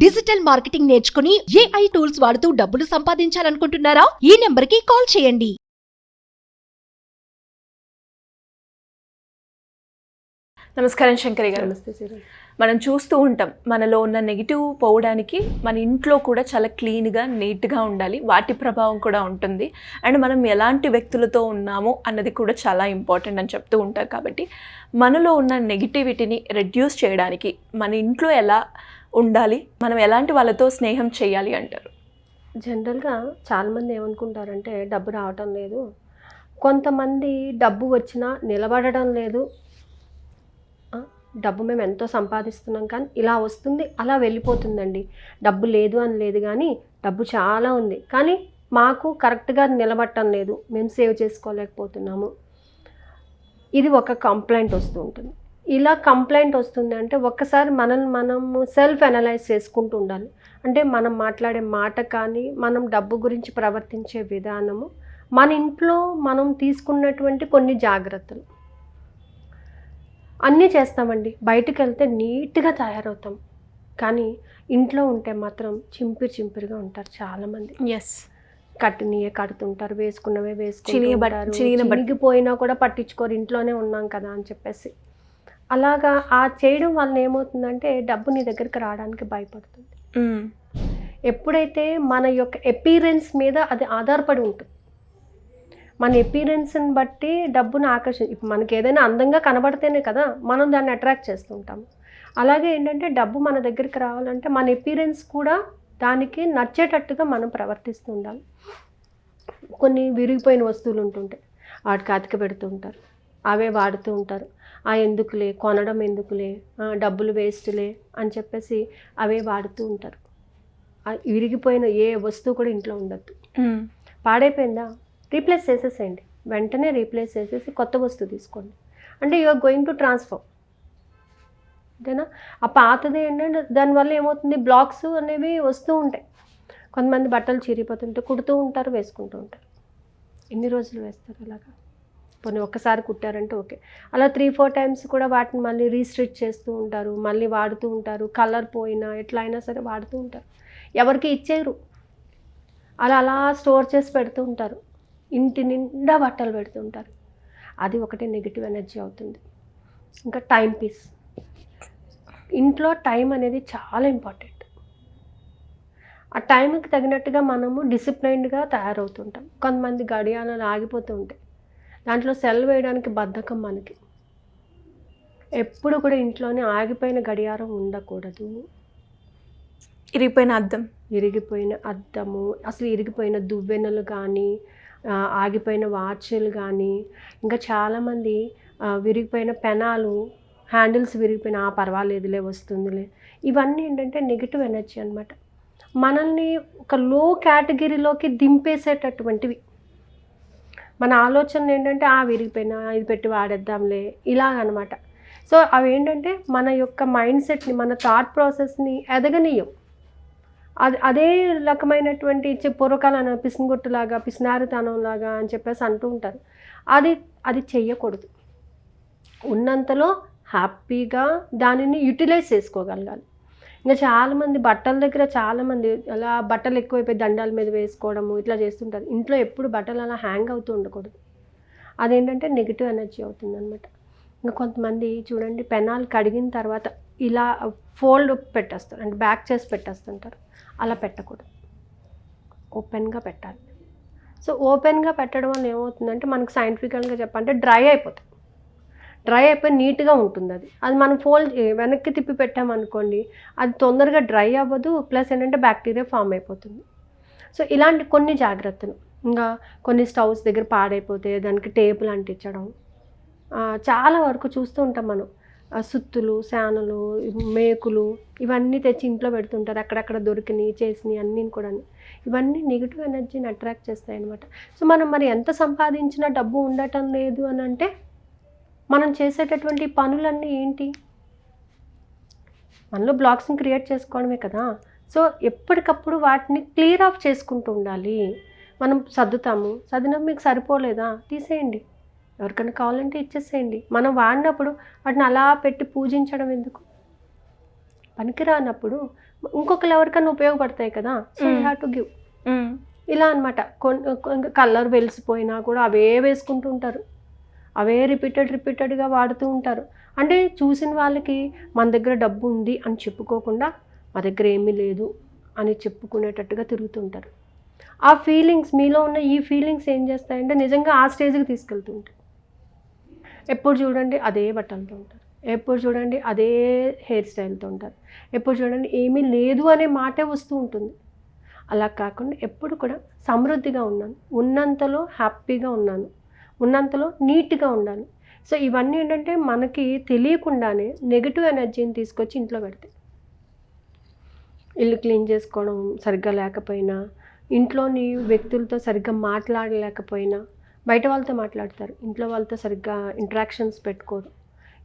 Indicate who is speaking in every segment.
Speaker 1: Digital marketing నేర్చుకుని AI tools వాడుతూ డబ్బులు సంపాదించాలనుకుంటున్నారా? ఈ నెంబర్కి కాల్ చేయండి.
Speaker 2: నమస్కారం శంకరి గారు.
Speaker 3: నమస్తే శ్రీరామ్.
Speaker 2: మనం చూస్తూ ఉంటాం మనలో ఉన్న నెగిటివ్ పోవడానికి మన ఇంట్లో కూడా చాలా క్లీన్గా నీట్గా ఉండాలి, వాటి ప్రభావం కూడా ఉంటుంది. అండ్ మనం ఎలాంటి వ్యక్తులతో ఉన్నామో అన్నది కూడా చాలా ఇంపార్టెంట్ అని చెప్తూ ఉంటారు. కాబట్టి మనలో ఉన్న నెగిటివిటీని రెడ్యూస్ చేయడానికి మన ఇంట్లో ఎలా ఉండాలి, మనం ఎలాంటి వాళ్ళతో స్నేహం చేయాలి అంటారు?
Speaker 3: జనరల్గా చాలామంది ఏమనుకుంటారంటే డబ్బు రావటం లేదు, కొంతమంది డబ్బు వచ్చినా నిలబడడం లేదు, డబ్బు మేము ఎంతో సంపాదిస్తున్నాం కానీ ఇలా వస్తుంది అలా వెళ్ళిపోతుందండి, డబ్బు లేదు అని లేదు కానీ డబ్బు చాలా ఉంది కానీ మాకు కరెక్ట్గా నిలబడటం లేదు, మేము సేవ్ చేసుకోలేకపోతున్నాము. ఇది ఒక కంప్లైంట్ వస్తూ ఉంటుంది. ఇలా కంప్లైంట్ వస్తుంది అంటే ఒక్కసారి మనము సెల్ఫ్ అనలైజ్ చేసుకుంటూ ఉండాలి. అంటే మనం మాట్లాడే మాట కానీ మనం డబ్బు గురించి ప్రవర్తించే విధానము, మన ఇంట్లో మనం తీసుకున్నటువంటి కొన్ని జాగ్రత్తలు అన్నీ చేస్తామండి. బయటకు వెళ్తే నీట్గా తయారవుతాం కానీ ఇంట్లో ఉంటే మాత్రం చింపిరిగా ఉంటారు చాలామంది.
Speaker 2: ఎస్,
Speaker 3: కట్టినయే కడుతుంటారు, వేసుకున్నవే వేసుకుంటారు, చినిగిపోయినా కూడా పట్టించుకోరు, ఇంట్లోనే ఉన్నాం కదా అని చెప్పేసి. అలాగా ఆ చేయడం వల్ల ఏమవుతుందంటే డబ్బు నీ దగ్గరికి రావడానికి భయపడుతుంది. ఎప్పుడైతే మన యొక్క అపీరెన్స్ మీద అది ఆధారపడి ఉంటుంది, మన అపీరెన్స్ని బట్టి డబ్బును ఇప్పుడు మనకి ఏదైనా అందంగా కనబడితేనే కదా మనం దాన్ని అట్రాక్ట్ చేస్తుంటాము. అలాగే ఏంటంటే డబ్బు మన దగ్గరికి రావాలంటే మన అపీరెన్స్ కూడా దానికి నచ్చేటట్టుగా మనం ప్రవర్తిస్తూ ఉండాలి. కొన్ని విరిగిపోయిన వస్తువులు ఉంటుంటాయి, వాటికి అతిక పెడుతూ ఉంటారు, అవే వాడుతూ ఉంటారు. ఎందుకులే కొనడం, ఎందుకులే డబ్బులు వేస్ట్లే అని చెప్పేసి అవే వాడుతూ ఉంటారు. విరిగిపోయిన ఏ వస్తువు కూడా ఇంట్లో ఉండద్దు. పాడైపోయిందా రీప్లేస్ చేసేసేయండి, వెంటనే రీప్లేస్ చేసేసి కొత్త వస్తువు తీసుకోండి. అంటే you are going to transfer, అంతేనా? ఆ పాతది ఏంటంటే దానివల్ల ఏమవుతుంది, బ్లాక్స్ అనేవి వస్తూ ఉంటాయి. కొంతమంది బట్టలు చిరిగిపోతుంటే కుడుతూ ఉంటారు, వేసుకుంటూ ఉంటారు. ఎన్ని రోజులు వేస్తారు అలాగా? పోనీ ఒక్కసారి కుట్టారంటే ఓకే, అలా 3-4 టైమ్స్ కూడా వాటిని మళ్ళీ రీస్టిచ్ చేస్తూ ఉంటారు, మళ్ళీ వాడుతూ ఉంటారు. కలర్ పోయినా ఎట్లా అయినా సరే వాడుతూ ఉంటారు, ఎవరికి ఇచ్చేయరు, అలా స్టోర్ చేసి పెడుతూ ఉంటారు, ఇంటి నిండా బట్టలు పెడుతూ ఉంటారు. అది ఒకటే నెగిటివ్ ఎనర్జీ అవుతుంది. ఇంకా టైం పీస్, ఇంట్లో టైం అనేది చాలా ఇంపార్టెంట్. ఆ టైంకి తగినట్టుగా మనము డిసిప్లైన్డ్గా తయారవుతుంటాం. కొంతమంది గడియారాలు ఆగిపోతూ ఉంటాయి, దాంట్లో సెల్ వేయడానికి బద్ధకం మనకి. ఎప్పుడు కూడా ఇంట్లోనే ఆగిపోయిన గడియారం ఉండకూడదు.
Speaker 2: ఇరిగిపోయిన
Speaker 3: అద్దము, అసలు ఇరిగిపోయిన దువ్వెనలు కానీ, ఆగిపోయిన వాచ్లు కానీ, ఇంకా చాలామంది విరిగిపోయిన పెనాలు హ్యాండిల్స్ విరిగిపోయిన పర్వాలేదులే వస్తుందిలే, ఇవన్నీ ఏంటంటే నెగిటివ్ ఎనర్జీ అనమాట. మనల్ని ఒక లో కేటగిరీలోకి దింపేసేటటువంటివి. మన ఆలోచనలు ఏంటంటే విరిగిపోయినా ఇది పెట్టి వాడేద్దాంలే ఇలాగనమాట. సో అవి ఏంటంటే మన యొక్క మైండ్ సెట్ని, మన థాట్ ప్రాసెస్ని ఎదగనీయం. అదే రకమైనటువంటి పూర్వకాలం పిసినగొట్టులాగా, పిసినారితనంలాగా అని చెప్పేసి అంటూ ఉంటారు. అది చెయ్యకూడదు. ఉన్నంతలో హ్యాపీగా దానిని యూటిలైజ్ చేసుకోగలగాలి. ఇంకా చాలామంది బట్టల దగ్గర చాలామంది అలా బట్టలు ఎక్కువైపోయి దండాల మీద వేసుకోవడము ఇట్లా చేస్తుంటారు. ఇంట్లో ఎప్పుడు బట్టలు అలా హ్యాంగ్ అవుతూ ఉండకూడదు. అదేంటంటే నెగిటివ్ ఎనర్జీ అవుతుందన్నమాట. ఇంకా కొంతమంది చూడండి, పెనాలు కడిగిన తర్వాత ఇలా ఫోల్డ్ పెట్టేస్తారు, అంటే బ్యాక్ చేసి పెట్టేస్తుంటారు. అలా పెట్టకూడదు, ఓపెన్గా పెట్టాలి. సో ఓపెన్గా పెట్టడం వల్ల ఏమవుతుందంటే మనకు సైంటిఫికల్గా చెప్పాలంటే డ్రై అయిపోయి నీట్గా ఉంటుంది. అది మనం ఫోల్డ్ వెనక్కి తిప్పి పెట్టామనుకోండి, అది తొందరగా డ్రై అవ్వదు, ప్లస్ ఏంటంటే బ్యాక్టీరియా ఫామ్ అయిపోతుంది. సో ఇలాంటి కొన్ని జాగ్రత్తలు. ఇంకా కొన్ని స్టవ్స్ దగ్గర పాడైపోతే దానికి టేపులు అంటించడం, చాలా వరకు చూస్తూ ఉంటాం మనం. సుత్తులు, శానులు, మేకులు ఇవన్నీ తెచ్చి ఇంట్లో పెడుతుంటారు, అక్కడక్కడ దొరికినాయి చేసినాయి అన్నీ కూడా. ఇవన్నీ నెగిటివ్ ఎనర్జీని అట్రాక్ట్ చేస్తాయి అన్నమాట. సో మనం మరి ఎంత సంపాదించినా డబ్బు ఉండటం లేదు అని అంటే మనం చేసేటటువంటి పనులన్నీ ఏంటి? మనలో బ్లాక్స్ని క్రియేట్ చేసుకోవడమే కదా. సో ఎప్పటికప్పుడు వాటిని క్లియర్ ఆఫ్ చేసుకుంటూ ఉండాలి. మనం సర్దినప్పుడు మీకు సరిపోలేదా తీసేయండి, ఎవరికైనా కావాలంటే ఇచ్చేసేయండి. మనం వాడినప్పుడు వాటిని అలా పెట్టి పూజించడం ఎందుకు? పనికిరానప్పుడు ఇంకొకరు ఎవరికైనా ఉపయోగపడతాయి కదా, so you have to give. ఇలా అనమాట. కలర్ వెలిసిపోయినా కూడా అవే వేసుకుంటూ ఉంటారు, అవే రిపీటెడ్గా వాడుతూ ఉంటారు. అంటే చూసిన వాళ్ళకి మన దగ్గర డబ్బు ఉంది అని చెప్పుకోకుండా మా దగ్గర ఏమీ లేదు అని చెప్పుకునేటట్టుగా తిరుగుతుంటారు. ఆ ఫీలింగ్స్, మీలో ఉన్న ఈ ఫీలింగ్స్ ఏం చేస్తాయంటే నిజంగా ఆ స్టేజ్కి తీసుకెళ్తూ ఉంటాయి. ఎప్పుడు చూడండి అదే బట్టలతో ఉంటారు, ఎప్పుడు చూడండి అదే హెయిర్ స్టైల్తో ఉంటారు, ఎప్పుడు చూడండి ఏమీ లేదు అనే మాటే వస్తూ ఉంటుంది. అలా కాకుండా ఎప్పుడు కూడా సమృద్ధిగా ఉన్నాను, ఉన్నంతలో హ్యాపీగా ఉన్నాను, ఉన్నంతలో నీట్గా ఉండాలి. సో ఇవన్నీ ఏంటంటే మనకి తెలియకుండానే నెగిటివ్ ఎనర్జీని తీసుకొచ్చి ఇంట్లో పెడతాయి. ఇల్లు క్లీన్ చేసుకోవడం సరిగ్గా లేకపోయినా, ఇంట్లోని వ్యక్తులతో సరిగ్గా మాట్లాడలేకపోయినా, బయట వాళ్ళతో మాట్లాడతారు, ఇంట్లో వాళ్ళతో సరిగ్గా ఇంటరాక్షన్స్ పెట్టుకోరు.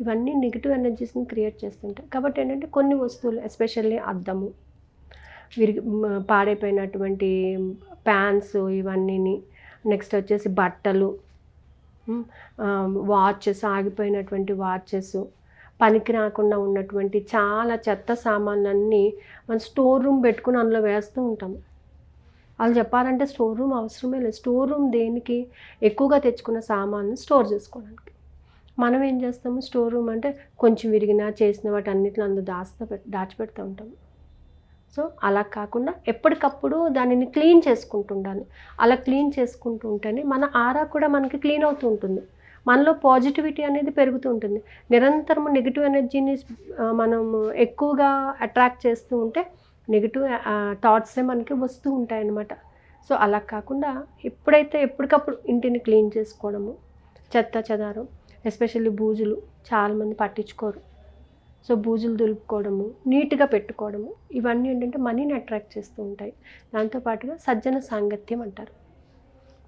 Speaker 3: ఇవన్నీ నెగిటివ్ ఎనర్జీస్ని క్రియేట్ చేస్తుంటాయి. కాబట్టి ఏంటంటే కొన్ని వస్తువులు, ఎస్పెషల్లీ అద్దము, పాడైపోయినటువంటి ప్యాన్స్, ఇవన్నీ, నెక్స్ట్ వచ్చేసి బట్టలు, వాచెస్, ఆగిపోయినటువంటి వాచెస్, పనికి రాకుండా ఉన్నటువంటి చాలా చెత్త సామాన్లన్నీ మనం స్టోర్ రూమ్ పెట్టుకుని అందులో వేస్తూ ఉంటాము. వాళ్ళు చెప్పాలంటే స్టోర్ రూమ్ అవసరమే లేదు. స్టోర్ రూమ్ దేనికి? ఎక్కువగా తెచ్చుకున్న సామాన్లు స్టోర్ చేసుకోవడానికి. మనం ఏం చేస్తాము, స్టోర్ రూమ్ అంటే కొంచెం విరిగినా చేసిన వాటి అన్నిటిలో అందులో దాచిపెడుతూ ఉంటాము. సో అలా కాకుండా ఎప్పటికప్పుడు దానిని క్లీన్ చేసుకుంటూ ఉండాలి. అలా క్లీన్ చేసుకుంటూ ఉంటేనే మన ఆరా కూడా మనకి క్లీన్ అవుతూ ఉంటుంది, మనలో పాజిటివిటీ అనేది పెరుగుతూ ఉంటుంది. నిరంతరం నెగిటివ్ ఎనర్జీని మనం ఎక్కువగా అట్రాక్ట్ చేస్తూ ఉంటే నెగిటివ్ థాట్సే మనకి వస్తూ ఉంటాయి అన్నమాట. సో అలా కాకుండా ఎప్పటికప్పుడు ఇంటిని క్లీన్ చేసుకోవడము, చెత్త చెదారం, ఎస్పెషల్లీ బూజులు చాలామంది పట్టించుకోరు. సో బూజులు దులుపుకోవడము, నీట్గా పెట్టుకోవడము, ఇవన్నీ ఏంటంటే మనీని అట్రాక్ట్ చేస్తూ ఉంటాయి. దాంతోపాటుగా సజ్జన సాంగత్యం అంటారు,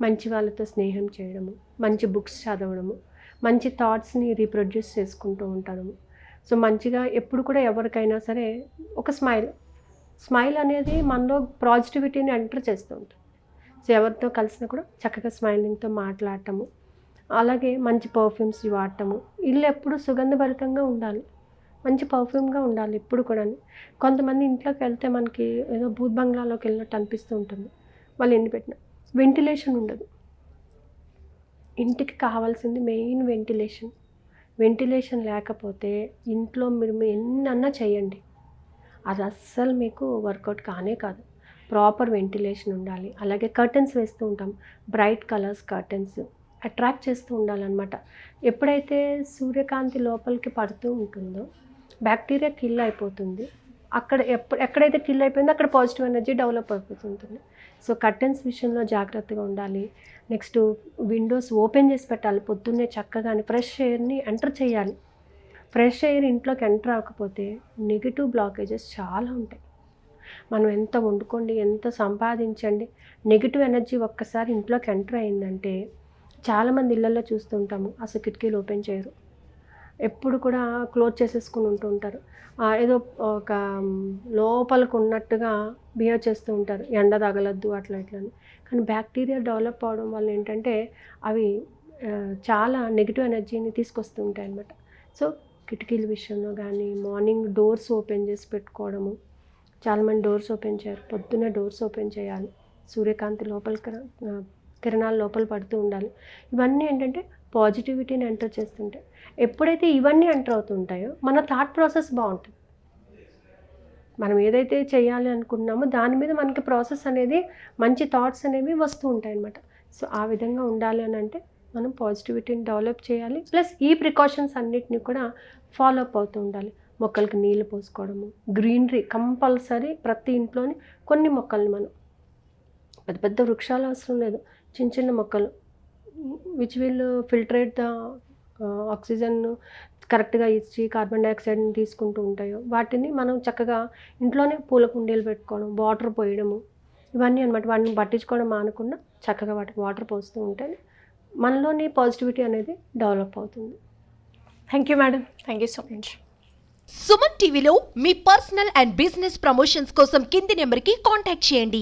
Speaker 3: మంచి వాళ్ళతో స్నేహం చేయడము, మంచి బుక్స్ చదవడము, మంచి థాట్స్ని రీప్రొడ్యూస్ చేసుకుంటూ ఉండడము. సో మంచిగా ఎప్పుడు కూడా ఎవరికైనా సరే ఒక స్మైల్ అనేది మనలో పాజిటివిటీని ఎంటర్ చేస్తూ ఉంటుంది. సో ఎవరితో కలిసినా కూడా చక్కగా స్మైలింగ్తో మాట్లాడటము, అలాగే మంచి పర్ఫ్యూమ్స్ వాడటము. ఇల్లు ఎప్పుడు సుగంధభరితంగా ఉండాలి, మంచి పర్ఫ్యూమ్గా ఉండాలి ఎప్పుడు కూడా. కొంతమంది ఇంట్లోకి వెళ్తే మనకి ఏదో భూత్ బంగ్లాలోకి వెళ్ళినట్టు అనిపిస్తూ ఉంటుంది. వాళ్ళు ఎన్ని పెట్టినా వెంటిలేషన్ ఉండదు. ఇంటికి కావాల్సింది మెయిన్ వెంటిలేషన్ లేకపోతే ఇంట్లో మీరు ఎన్నన్నా చేయండి, అది అస్సలు మీకు వర్కౌట్ కానే కాదు. ప్రాపర్ వెంటిలేషన్ ఉండాలి. అలాగే కర్టన్స్ వేస్తూ ఉంటాం, బ్రైట్ కలర్స్ కర్టన్స్ అట్రాక్ట్ చేస్తూ ఉండాలన్నమాట. ఎప్పుడైతే సూర్యకాంతి లోపలికి పడుతూ ఉంటుందో బ్యాక్టీరియా కిల్ అయిపోతుంది. ఎక్కడైతే కిల్ అయిపోయిందో అక్కడ పాజిటివ్ ఎనర్జీ డెవలప్ అయిపోతుంటుంది. సో కర్టన్స్ విషయంలో జాగ్రత్తగా ఉండాలి. నెక్స్ట్ విండోస్ ఓపెన్ చేసి పెట్టాలి పొద్దున్నే చక్కగాని, ఫ్రెష్ ఎయిర్ని ఎంటర్ చేయాలి. ఫ్రెష్ ఎయిర్ ఇంట్లోకి ఎంటర్ అవ్వకపోతే నెగిటివ్ బ్లాకేజెస్ చాలా ఉంటాయి. మనం ఎంత వండుకోండి, ఎంత సంపాదించండి, నెగిటివ్ ఎనర్జీ ఒక్కసారి ఇంట్లోకి ఎంటర్ అయిందంటే, చాలామంది ఇళ్ళల్లో చూస్తుంటాము అసలు కిటికీలు ఓపెన్ చేయరు, ఎప్పుడు కూడా క్లోజ్ చేసేసుకుని ఉంటూ ఉంటారు. ఏదో ఒక లోపలికి ఉన్నట్టుగా బిహేవ్ చేస్తూ ఉంటారు, ఎండ తగలద్దు అట్లా ఇట్లని. కానీ బ్యాక్టీరియా డెవలప్ అవడం వల్ల ఏంటంటే అవి చాలా నెగిటివ్ ఎనర్జీని తీసుకొస్తూ ఉంటాయి అన్నమాట. సో కిటికీల విషయంలో కానీ మార్నింగ్ డోర్స్ ఓపెన్ చేసి పెట్టుకోవడము, చాలామంది డోర్స్ ఓపెన్ చేయరు, పొద్దున్నే డోర్స్ ఓపెన్ చేయాలి. సూర్యకాంతి కిరణాలు లోపల పడుతూ ఉండాలి. ఇవన్నీ ఏంటంటే పాజిటివిటీని ఎంటర్ చేస్తుంటాయి. ఎప్పుడైతే ఇవన్నీ ఎంటర్ అవుతుంటాయో మన థాట్ ప్రాసెస్ బాగుంటుంది. మనం ఏదైతే చేయాలి అనుకున్నామో దాని మీద మనకి ప్రాసెస్ అనేది, మంచి థాట్స్ అనేవి వస్తూ ఉంటాయి అన్నమాట. సో ఆ విధంగా ఉండాలి అని అంటే మనం పాజిటివిటీని డెవలప్ చేయాలి. ప్లస్ ఈ ప్రికాషన్స్ అన్నిటిని కూడా ఫాలో అప్ అవుతూ ఉండాలి. మొక్కలకి నీళ్ళు పోసుకోవడము, గ్రీనరీ కంపల్సరీ. ప్రతి ఇంట్లోని కొన్ని మొక్కల్ని, మనం పెద్ద పెద్ద వృక్షాలు అవసరం లేదు, చిన్న చిన్న మొక్కలు which will filtrate the oxygen కరెక్ట్గా ఇచ్చి కార్బన్ డైఆక్సైడ్ని తీసుకుంటూ ఉంటాయో వాటిని మనం చక్కగా ఇంట్లోనే పూల కుండీలు పెట్టుకోవడం, వాటర్ పోయడము, ఇవన్నీ అనమాట. వాటిని పట్టించుకోవడం మానకుండా చక్కగా వాటికి వాటర్ పోస్తూ ఉంటే మనలోని పాజిటివిటీ అనేది డెవలప్ అవుతుంది.
Speaker 2: Thank you madam, thank you so much.
Speaker 1: Suman టీవీలో మీ పర్సనల్ అండ్ బిజినెస్ ప్రమోషన్స్ కోసం కింది నెంబర్కి కాంటాక్ట్ చేయండి.